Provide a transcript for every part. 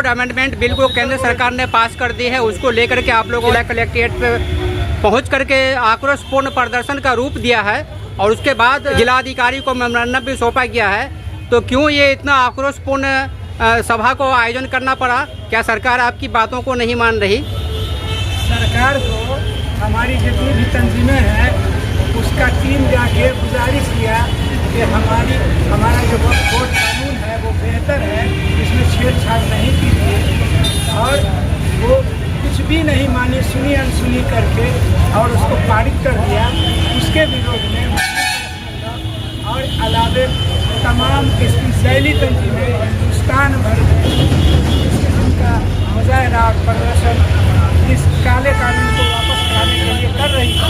Amendment bill को केंद्र सरकार ने पास कर दी है, उसको लेकर के आप लोगों ने कलेक्ट्रेट पे पहुंच करके आक्रोशपूर्ण प्रदर्शन का रूप दिया है और उसके बाद जिलाधिकारी को मेमोरेंडम भी सौंपा गया है। तो क्यों ये इतना आक्रोशपूर्ण सभा को आयोजन करना पड़ा? क्या सरकार आपकी बातों को नहीं मान रही? सरकार को हमारी जितनी भी तंजीमें हैं उसका टीम जाके गुजारिश किया कि हमारा जो कोर्ट कानून है वो बेहतर है, इसमें छेड़छाड़ नहीं कीजिए, और वो कुछ भी नहीं मानी, सुनी अनसुनी करके और उसको पारित कर दिया। उसके विरोध में और अलावे तमाम स्पेशली तंजीमें हिंदुस्तान भर में इस किस्म का मुजाहरा और प्रदर्शन इस काले कानून को वापस लाने के लिए कर रही है,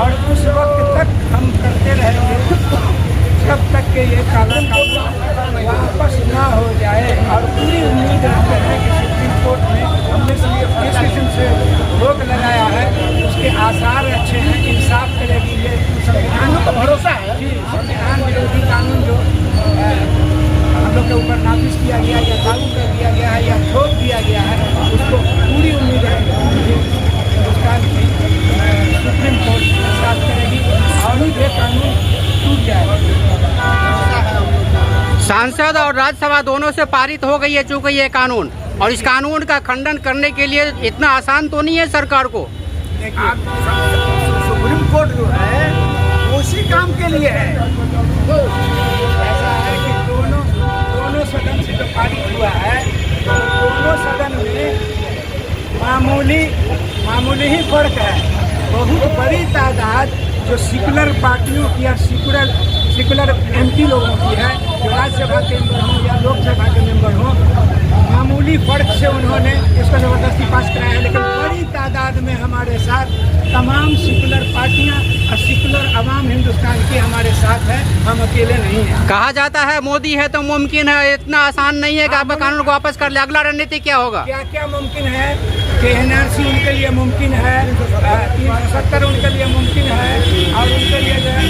और उस वक्त तक हम करते रहेंगे जब तक कि ये काला कानून वापस ना हो जाए। और पूरी उम्मीद रखते हैं कि सुप्रीम कोर्ट में हमने जिस किस्म से रोक लगाया है उसके आसार अच्छे हैं, इंसाफ करेगी। ये संविधान का भरोसा है कि संविधान विरोधी कानून जो हम लोग के ऊपर नाफिज किया गया या लागू कर दिया गया है या थोप दिया गया है, उसको पूरी उम्मीद है हिंदुस्तान की सुप्रीम कोर्ट इंसाफ करेगी और ये कानून टूट जाएगा। सांसद और राज्यसभा दोनों से पारित हो गई है चूंकि ये कानून, और इस कानून का खंडन करने के लिए इतना आसान तो नहीं है सरकार को। देखिए सुप्रीम कोर्ट जो है उसी काम के लिए है। ऐसा है कि दोनों सदन से जो पारित हुआ है दोनों सदन में मामूली ही फर्क है। बहुत बड़ी तादाद जो सेकुलर पार्टियों की या सेकुलर एमपी लोगों की है, जो राज्यसभा के मेंबर हों या लोकसभा के मेंबर हों, मामूली फर्क से उन्होंने इसको ज़बरदस्ती पास कराया है। लेकिन बड़ी तादाद में हमारे साथ तमाम सेकुलर पार्टियां और सेकुलर अवाम हिंदुस्तान की हमारे साथ है, हम अकेले नहीं हैं। कहा जाता है मोदी है तो मुमकिन है, इतना आसान नहीं है कि आप कानून को वापस कर ले। अगला रणनीति क्या होगा? क्या मुमकिन है कि NRC उनके लिए मुमकिन है, 370 उनके लिए मुमकिन है, और उनके लिए जो है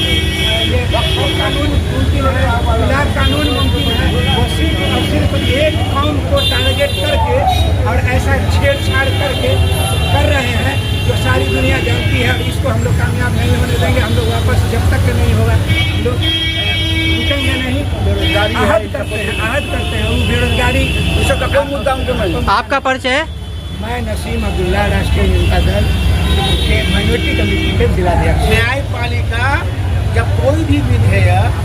ये कानून मुमकिन है, विधान कानून मुमकिन है। वो सिर्फ और सिर्फ एक कौम को टारगेट करके और ऐसा छेड़छाड़ करके कर रहे हैं जो सारी दुनिया जानती है, और इसको हम लोग कामयाब नहीं होने देंगे। हम लोग वापस जब तक नहीं होगा हम लोग रुकेंगे नहीं। आहत करते हैं वो बेरोजगारी, इसका कोई मुद्दा उनको नहीं। आपका परिचय? मैं नसीम अब्दुल्ला, राष्ट्रीय जनता दल के माइनॉरिटी कमेटी के जिलाध्यक्ष। न्यायपालिका जब कोई भी विधेयक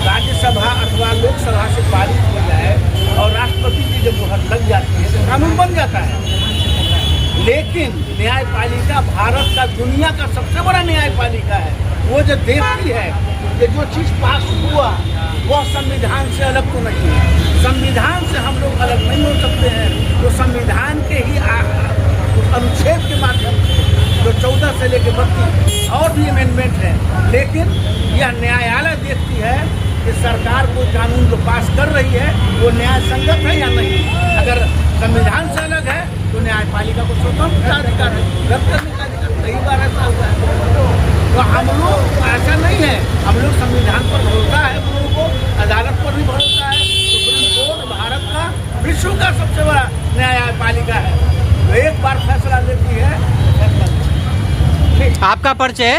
राज्यसभा अथवा लोकसभा से पारित हो जाए और राष्ट्रपति की जब मुहर लग जाती है तो कानून बन जाता है। लेकिन न्यायपालिका भारत का दुनिया का सबसे बड़ा न्यायपालिका है। वो जो देखती है कि जो चीज़ पास हुआ वह संविधान से अलग तो नहीं है, संविधान से हम लोग अलग नहीं हो सकते हैं। तो संविधान के ही अनुच्छेद के माध्यम से जो 14 से लेकर 32 और भी अमेंडमेंट हैं, लेकिन यह न्यायालय देखती है कि सरकार कोई कानून जो पास कर रही है वो न्याय संगत है या नहीं। अगर संविधान से अलग है तो न्यायपालिका को स्वतंत्र अधिकार है, रद्द करने का अधिकार। कई बार ऐसा हुआ है। तो हम लोग ऐसा नहीं है, हम लोग संविधान पर भरोसा है, हम लोगों को अदालत पर भी भरोसा है। सुप्रीम कोर्ट भारत का विश्व का सबसे बड़ा न्यायपालिका है, तो एक बार फैसला लेती है। आपका परिचय?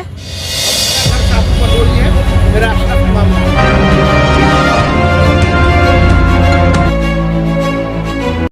मेरा